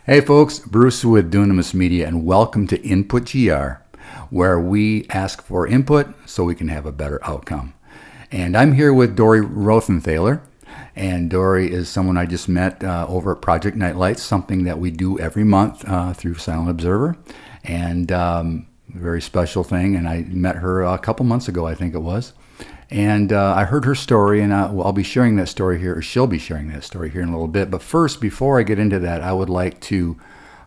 Hey folks, Bruce with Dunamis Media, and welcome to Input GR, where we ask for input so we can have a better outcome. And I'm here with Dory Rothenthaler, and Dory is someone I just met over at Project Nightlights, something that we do every month through Silent Observer, and a very special thing. And I met her a couple months ago, I think it was. And I heard her story, and I'll be sharing that story here, or she'll be sharing that story here in a little bit. But first, before I get into that, I'd like to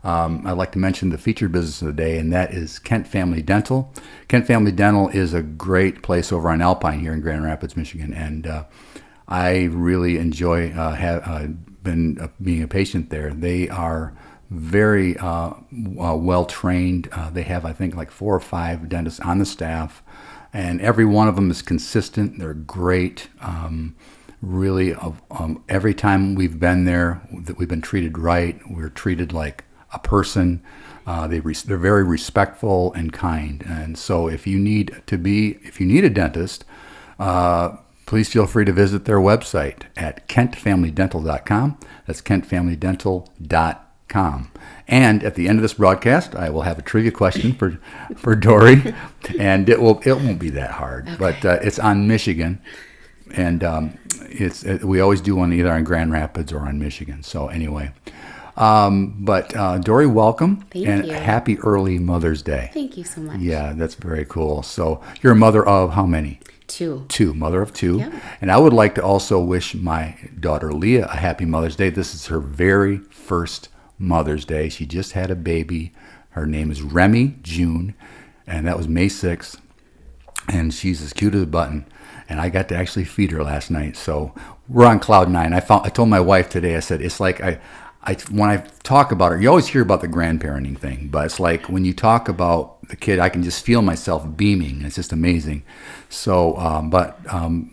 mention the featured business of the day, and that is Kent Family Dental. Kent Family Dental is a great place over on Alpine here in Grand Rapids, Michigan, and I really enjoy being a patient there. They are very well trained. They have, I think, like 4 or 5 dentists on the staff. And every one of them is consistent. They're great. Really, every time we've been there, that we've been treated right. We're treated like a person. They're very respectful and kind. And so, if you need a dentist, please feel free to visit their website at kentfamilydental.com. That's kentfamilydental.com. And at the end of this broadcast, I will have a trivia question for Dory, and it won't be that hard, okay. But it's on Michigan, and we always do one either on Grand Rapids or on Michigan. So anyway, but Dory, welcome. Thank and you. Happy early Mother's Day. Thank you so much. Yeah, that's very cool. So you're a mother of how many? 2. Mother of 2. Yep. And I would like to also wish my daughter Leah a happy Mother's Day. This is her very first Mother's Day. She just had a baby. Her name is Remy June, and that was May 6th. And she's as cute as a button. And I got to actually feed her last night. So we're on cloud 9. I told my wife today, I said, it's like when I talk about her, you always hear about the grandparenting thing, but it's like when you talk about the kid, I can just feel myself beaming. It's just amazing. So,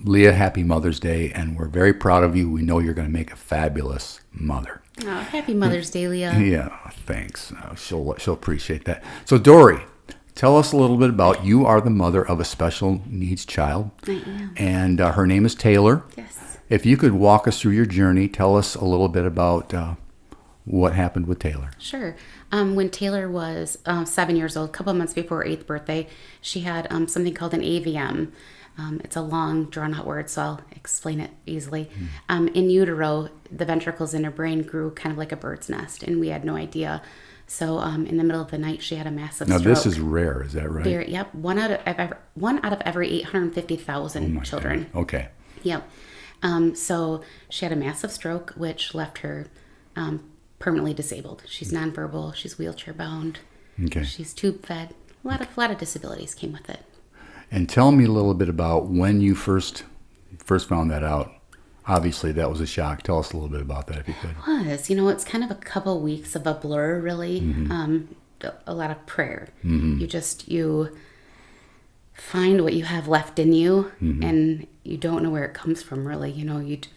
Leah, happy Mother's Day, and we're very proud of you. We know you're going to make a fabulous mother. Oh, happy Mother's Day, Leah. Yeah, thanks. She'll appreciate that. So, Dory, tell us a little bit about you. Are the mother of a special needs child. I am. And her name is Taylor. Yes. If you could walk us through your journey, tell us a little bit about what happened with Taylor. Sure. When Taylor was 7 years old, a couple of months before her 8th birthday, she had something called an AVM. It's a long, drawn-out word, so I'll explain it easily. In utero, the ventricles in her brain grew kind of like a bird's nest, and we had no idea. So in the middle of the night, she had a massive stroke. Now, this is rare, is that right? Yep. One out of every 850,000 children. God. Okay. Yep. So she had a massive stroke, which left her permanently disabled. She's nonverbal. She's wheelchair bound. Okay. She's tube fed. A lot of disabilities came with it. And tell me a little bit about when you first found that out. Obviously, that was a shock. Tell us a little bit about that, if you could. It was. It's kind of a couple weeks of a blur, really. Mm-hmm. A lot of prayer. Mm-hmm. You find what you have left in you, mm-hmm. and you don't know where it comes from, really.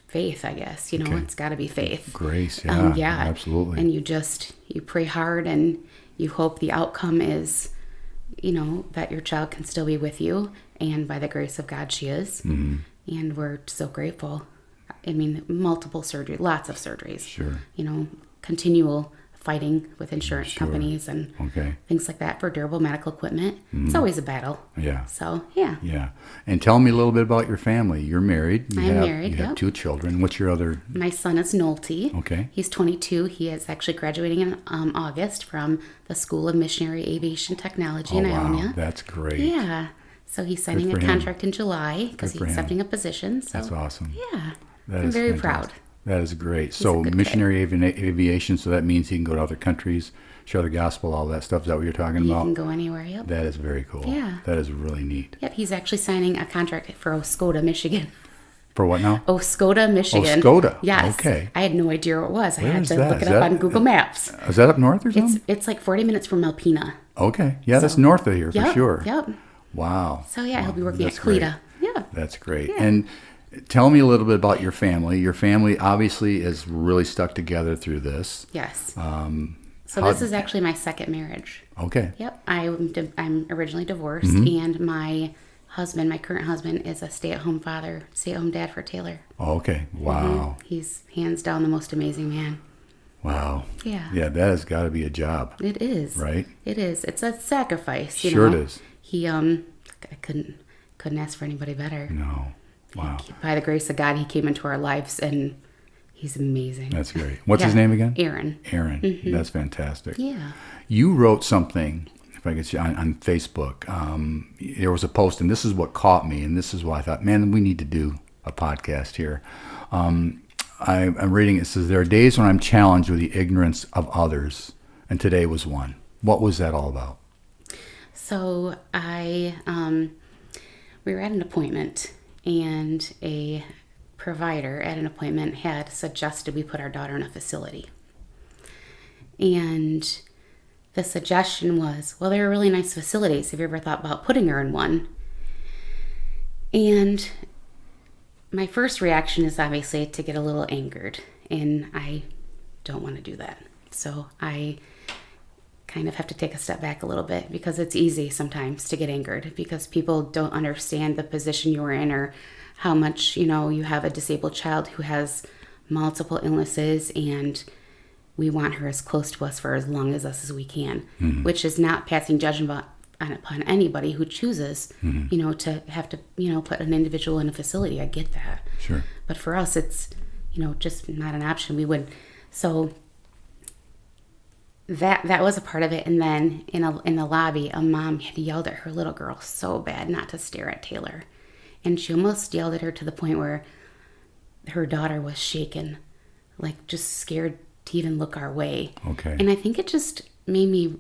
Faith, I guess. Okay. It's got to be faith. Grace, yeah, yeah, absolutely. And you pray hard, and you hope the outcome is, that your child can still be with you, and by the grace of God, she is. Mm-hmm. And we're so grateful. I mean, multiple surgeries, lots of surgeries. Sure. Continual fighting with insurance companies and things like that for durable medical equipment. Mm-hmm. It's always a battle. Yeah. So, yeah. Yeah. And tell me a little bit about your family. You're married. I'm married, You have 2 children. What's your other? My son is Nolte. Okay. He's 22. He is actually graduating in August from the School of Missionary Aviation Technology in Ionia. Wow. That's great. Yeah. So he's signing a contract in July because he's accepting a position. So, that's awesome. Yeah. I'm very proud. That is great. So missionary aviation, so that means he can go to other countries, share the gospel, all that stuff. Is that what you're talking about? He can go anywhere, yep. That is very cool. Yeah. That is really neat. Yep, he's actually signing a contract for Oscoda, Michigan. For what now? Oscoda, Michigan. Oscoda? Yes. Okay. I had no idea where it was. Where I had is to that? look it up on Google Maps. Is that up north or something? It's like 40 minutes from Alpena. Okay. Yeah, that's north of here for sure. Yep. Wow. So, yeah, he'll be working at CLETA. Yeah. That's great. Yeah. And tell me a little bit about your family. Your family obviously is really stuck together through this. Yes. So this is actually my second marriage. Okay. Yep. I'm originally divorced, and my current husband, is a stay-at-home father, stay-at-home dad for Taylor. Oh, okay. Wow. He's hands down the most amazing man. Wow. Yeah. Yeah, that has got to be a job, It is. right? It is. It's a sacrifice. You Sure know? it is. He I couldn't ask for anybody better. No. Wow. By the grace of God, he came into our lives, and he's amazing. That's great. What's his name again? Aaron. Aaron. That's fantastic. Yeah. You wrote something, if I could see, on Facebook. There was a post, and this is what caught me, and this is why I thought, man, we need to do a podcast here. I'm reading, it says, there are days when I'm challenged with the ignorance of others, and today was one. What was that all about? So we were at an appointment, and a provider at an appointment had suggested we put our daughter in a facility. And the suggestion was, well, there are really nice facilities. Have you ever thought about putting her in one? And my first reaction is obviously to get a little angered, and I don't want to do that. So I kind of have to take a step back a little bit, because it's easy sometimes to get angered because people don't understand the position you're in, or how much, you know, you have a disabled child who has multiple illnesses, and we want her as close to us for as long as we can, which is not passing judgment upon anybody who chooses, you know, to have to, you know, put an individual in a facility. I get that. Sure. But for us, it's, you know, just not an option. We would, so that was a part of it. And then in the lobby, a mom had yelled at her little girl so bad not to stare at Taylor. And she almost yelled at her to the point where her daughter was shaken, like just scared to even look our way. Okay. And I think it just made me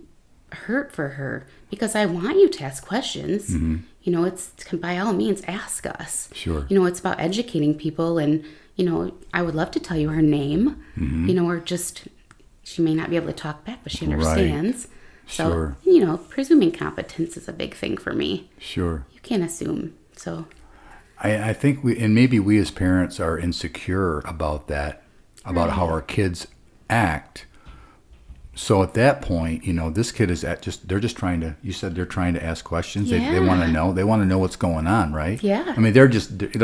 hurt for her, because I want you to ask questions. You know, it's, by all means, ask us. Sure. You know, it's about educating people, and, you know, I would love to tell you her name, you know, or just, she may not be able to talk back, but she understands. So, Sure. you know, presuming competence is a big thing for me. Sure. You can't assume. So, I think and maybe we as parents are insecure about that, about how our kids act. So at that point, you know, this kid is they're just trying to, you said they're trying to ask questions. Yeah. They want to know. They want to know what's going on, right? Yeah. I mean, they're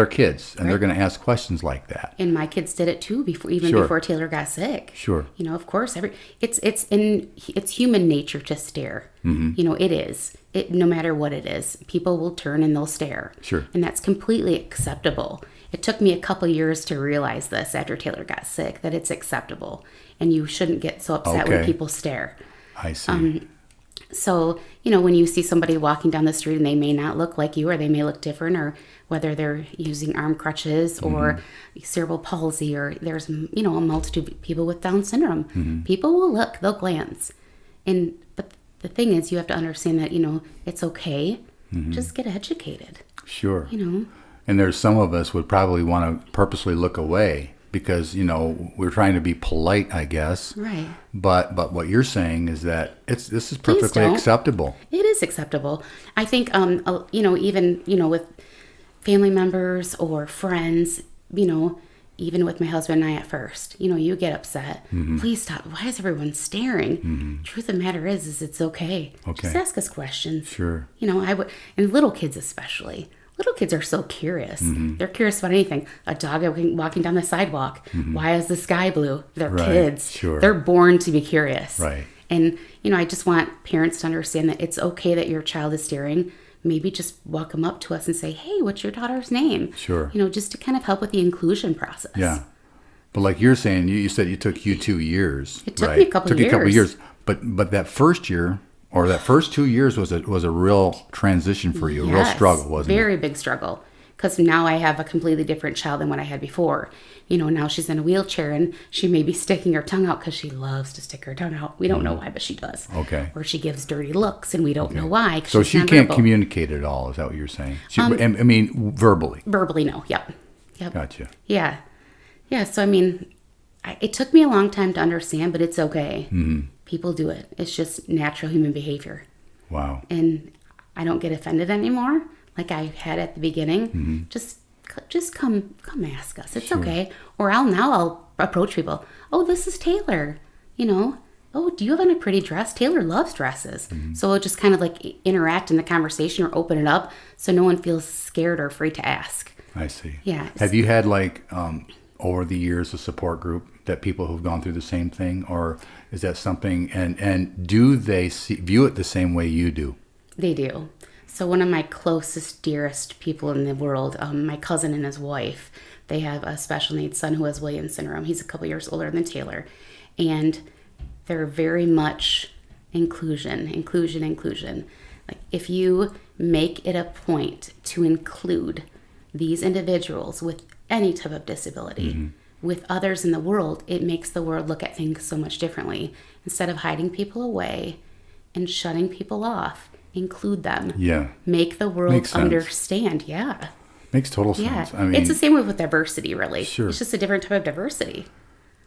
kids, and they're going to ask questions like that. and my kids did it too Sure. before Taylor got sick. Sure. You know, of course, it's human nature to stare. You know, it is. No matter what it is, people will turn and they'll stare. Sure. And that's completely acceptable. It took me a couple years to realize this after Taylor got sick, that it's acceptable, and you shouldn't get so upset when Okay. people stare. I see. So, you know, when you see somebody walking down the street and they may not look like you, or they may look different, or whether they're using arm crutches or cerebral palsy, or there's, you know, a multitude of people with Down syndrome, people will look, they'll glance. But the thing is, you have to understand that, you know, it's okay. Just get educated, Sure. you know. And there's some of us would probably want to purposely look away because, you know, we're trying to be polite, I guess. Right. But what you're saying is that this is perfectly don't. acceptable. It is acceptable. I think, you know, even, you know, with family members or friends, you know, even with my husband and I at first, you know, you get upset. Please stop. Why is everyone staring? Truth of the matter is it's okay. Okay. Just ask us questions. Sure. You know, and little kids especially. Little kids are so curious. They're curious about anything. A dog walking down the sidewalk. Why is the sky blue? They're Right. kids. Sure. They're born to be curious. Right. And, you know, I just want parents to understand that it's okay that your child is staring. Maybe just walk them up to us and say, hey, what's your daughter's name? Sure. You know, just to kind of help with the inclusion process. Yeah. But like you're saying, you said it took you 2 years. It took right? me a couple took you a couple years. years. But that first year or that first 2 years was a real transition for you, a real struggle, wasn't it? Very big struggle. Because now I have a completely different child than what I had before. You know, now she's in a wheelchair and she may be sticking her tongue out because she loves to stick her tongue out. We don't know why, but she does. Okay. Or she gives dirty looks and we don't know why. 'cause So she's she can't nonverbal. communicate at all, is that what you're saying? I mean, verbally. Verbally, no. Yep. Gotcha. Yeah. Yeah. So, I mean, it took me a long time to understand, but it's okay. People do it. It's just natural human behavior. Wow. And I don't get offended anymore like I had at the beginning. Just come ask us. It's okay. Or I'll approach people. Oh, this is Taylor. You know, oh, do you have on a pretty dress? Taylor loves dresses. So we'll just kind of like interact in the conversation or open it up so no one feels scared or afraid to ask. I see. Yeah. Have you had like over the years a support group that people who've gone through the same thing, or is that something? And do they view it the same way you do? They do. So one of my closest, dearest people in the world, my cousin and his wife, they have a special needs son who has Williams syndrome. He's a couple years older than Taylor, and they're very much inclusion. Like if you make it a point to include these individuals with any type of disability with others in the world, it makes the world look at things so much differently. Instead of hiding people away and shutting people off, include them. Yeah. Make the world Makes sense. Understand. Yeah. Makes total Yeah. sense. I mean, it's the same way with diversity, really. Sure. It's just a different type of diversity.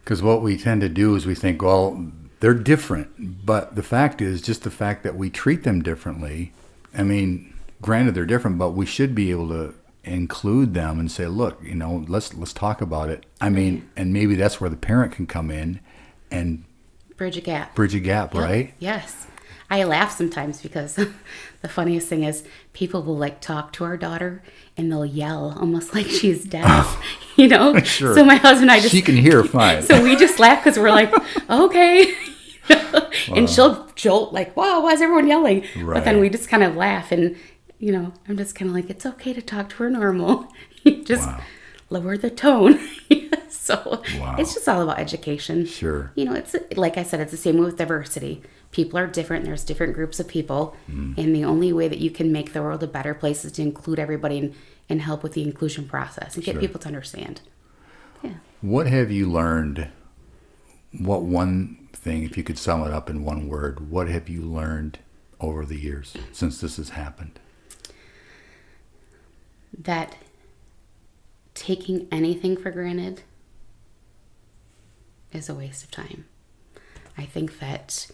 because what we tend to do is we think, well, they're different. But the fact is, just the fact that we treat them differently, I mean, granted they're different, but we should be able to include them and say, look, let's talk about it. I mean, and maybe that's where the parent can come in and Bridge a gap. Yep. Right? Yes. I laugh sometimes because the funniest thing is people will like talk to our daughter and they'll yell almost like she's deaf, Sure. So my husband and I just... She can hear fine. So we just laugh because we're like, okay. And she'll jolt like, wow, why is everyone yelling? Right. But then we just kind of laugh and, I'm just kind of like, it's okay to talk to her normal. Just lower the tone. So it's just all about education. Sure. It's like I said, it's the same way with diversity. People are different. There's different groups of people. And the only way that you can make the world a better place is to include everybody and help with the inclusion process and get people to understand. Yeah. What have you learned? What one thing, if you could sum it up in one word, what have you learned over the years since this has happened? That taking anything for granted is a waste of time. I think that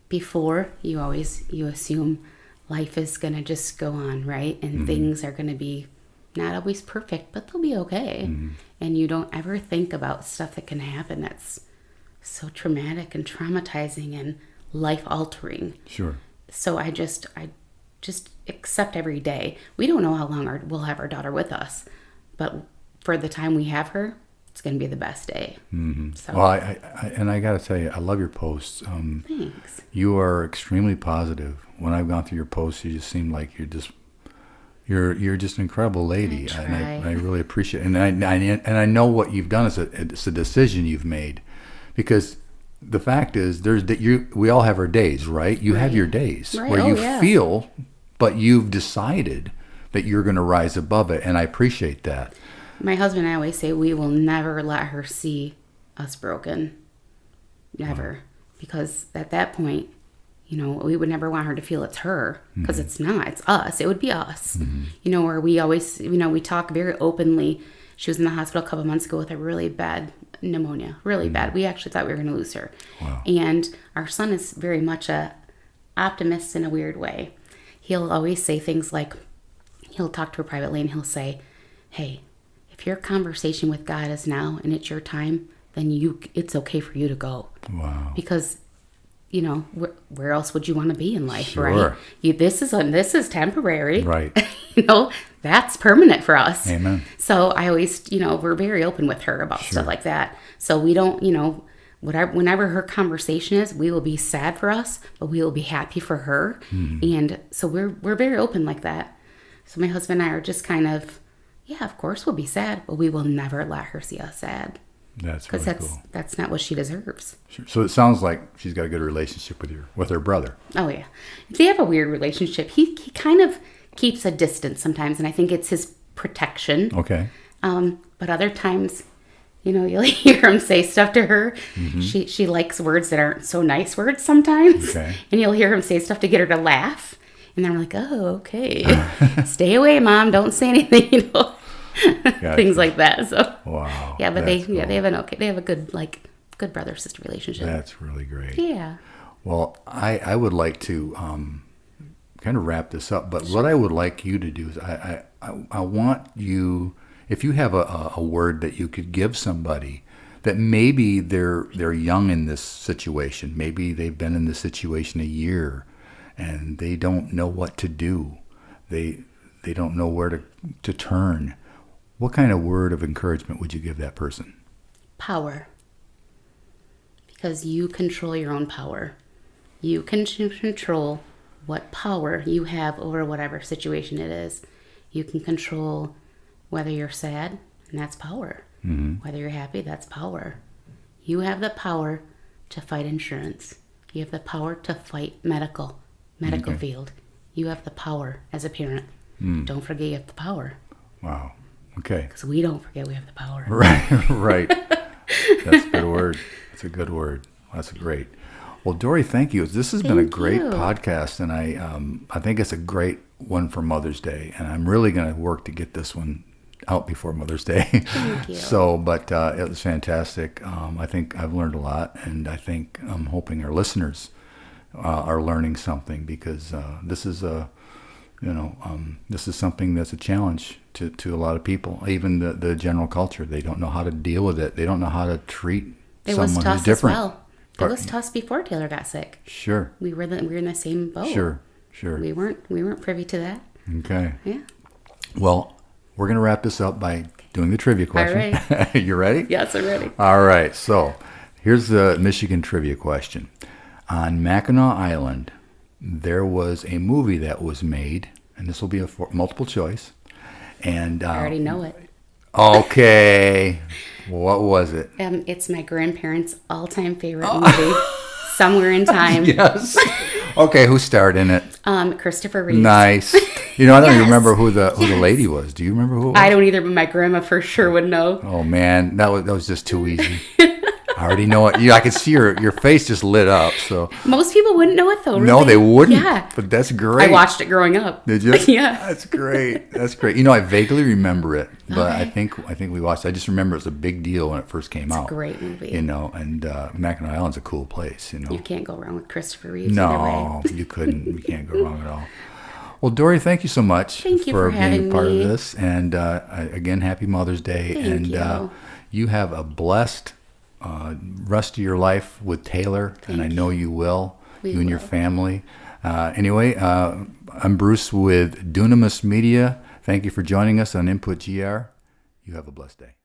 before you assume life is going to just go on, right? And things are going to be not always perfect, but they'll be okay. And you don't ever think about stuff that can happen that's so traumatic and traumatizing and life altering. Sure. So I just accept every day. We don't know how long we'll have our daughter with us, but for the time we have her, it's going to be the best day. So. Well, I got to tell you, I love your posts. Thanks. You are extremely positive. When I've gone through your posts, you just seem like you're just an incredible lady. And I really appreciate it. And I know what you've done is it's a decision you've made, because the fact is we all have our days, right? You have your days where you feel, but you've decided that you're going to rise above it, and I appreciate that. My husband and I always say we will never let her see us broken. Never. Because at that point, we would never want her to feel it's her, because it's not. It's us. It would be us. Where we always, we talk very openly. She was in the hospital a couple months ago with a really bad pneumonia, really bad. We actually thought we were going to lose her. Wow. And our son is very much a optimist in a weird way. He'll always say things like, he'll talk to her privately and he'll say, hey, if your conversation with God is now and it's your time, then it's okay for you to go. Wow. Because, where else would you want to be in life, Sure. right? This is temporary. Right. That's permanent for us. Amen. So I always, we're very open with her about stuff like that. So we don't, whenever her conversation is, we will be sad for us, but we will be happy for her. And so we're very open like that. So my husband and I are just kind of, yeah, of course we'll be sad, but we will never let her see us sad. That's because really cool. That's not what she deserves. Sure. So it sounds like she's got a good relationship with her brother. Oh yeah, they have a weird relationship. He kind of keeps a distance sometimes, and I think it's his protection. Okay. But other times, you'll hear him say stuff to her. She likes words that aren't so nice words sometimes. Okay. And you'll hear him say stuff to get her to laugh. And I'm like, oh, okay. Stay away, Mom. Don't say anything, Gotcha. Things like that. So Wow. yeah, but That's cool. they have a good brother sister relationship. That's really great. Yeah. Well, I would like to kind of wrap this up, but what I would like you to do is I want you, if you have a word that you could give somebody that maybe they're young in this situation, maybe they've been in this situation a year and they don't know what to do, they don't know where to turn. What kind of word of encouragement would you give that person? power. Because you control your own power. You can control what power you have over whatever situation it is. You can control whether you're sad, and that's power. Whether you're happy, that's power. You have the power to fight insurance. You have the power to fight medical field. You have the power as a parent. Don't forget you have the power. Wow. Okay. Because we don't forget we have the power. Right. Right. That's a good word. That's a good word. That's great. Well, Dory, thank you. This has been a great podcast, and I think it's a great one for Mother's Day, and I'm really going to work to get this one out before Mother's Day. Thank you. So, but it was fantastic. I think I've learned a lot, and I think I'm hoping our listeners are learning something, because this is this is something that's a challenge to a lot of people, even the general culture. They don't know how to deal with it. They don't know how to treat someone who's different. As well. It was to us before Taylor got sick. Sure. We were in the same boat. Sure. We weren't privy to that. Okay. Yeah. Well, we're going to wrap this up by doing the trivia question. All right. You ready? Yes, I'm ready. All right. So here's the Michigan trivia question. On Mackinac Island, there was a movie that was made, and this will be a multiple choice. And I already know it. Okay. What was it? It's my grandparents' all-time favorite movie, Somewhere in Time. Yes. Okay, who starred in it? Christopher Reeves. Nice. I don't even Yes. remember who the lady was. Do you remember who it was? I don't either, but my grandma for sure would know. Oh man, that was just too easy. I already know it. I could see your face just lit up. So Most people wouldn't know it though. Really. no, they wouldn't. Yeah. But that's great. I watched it growing up. Did you? Yeah. That's great. That's great. I vaguely remember it, but Okay. I think we watched. I just remember it was a big deal when it first came out. Great movie. And Mackinac Island's a cool place. You can't go wrong with Christopher Reeves. Either way. No, you couldn't. You can't go wrong at all. Well, Dory, thank you so much Thank you for for being having part me. of this. And again, happy Mother's Day. Thank and you. You have a blessed rest of your life with Taylor, and I know you will. You and your family. Anyway, I'm Bruce with Dunamis Media. Thank you for joining us on Input GR. You have a blessed day.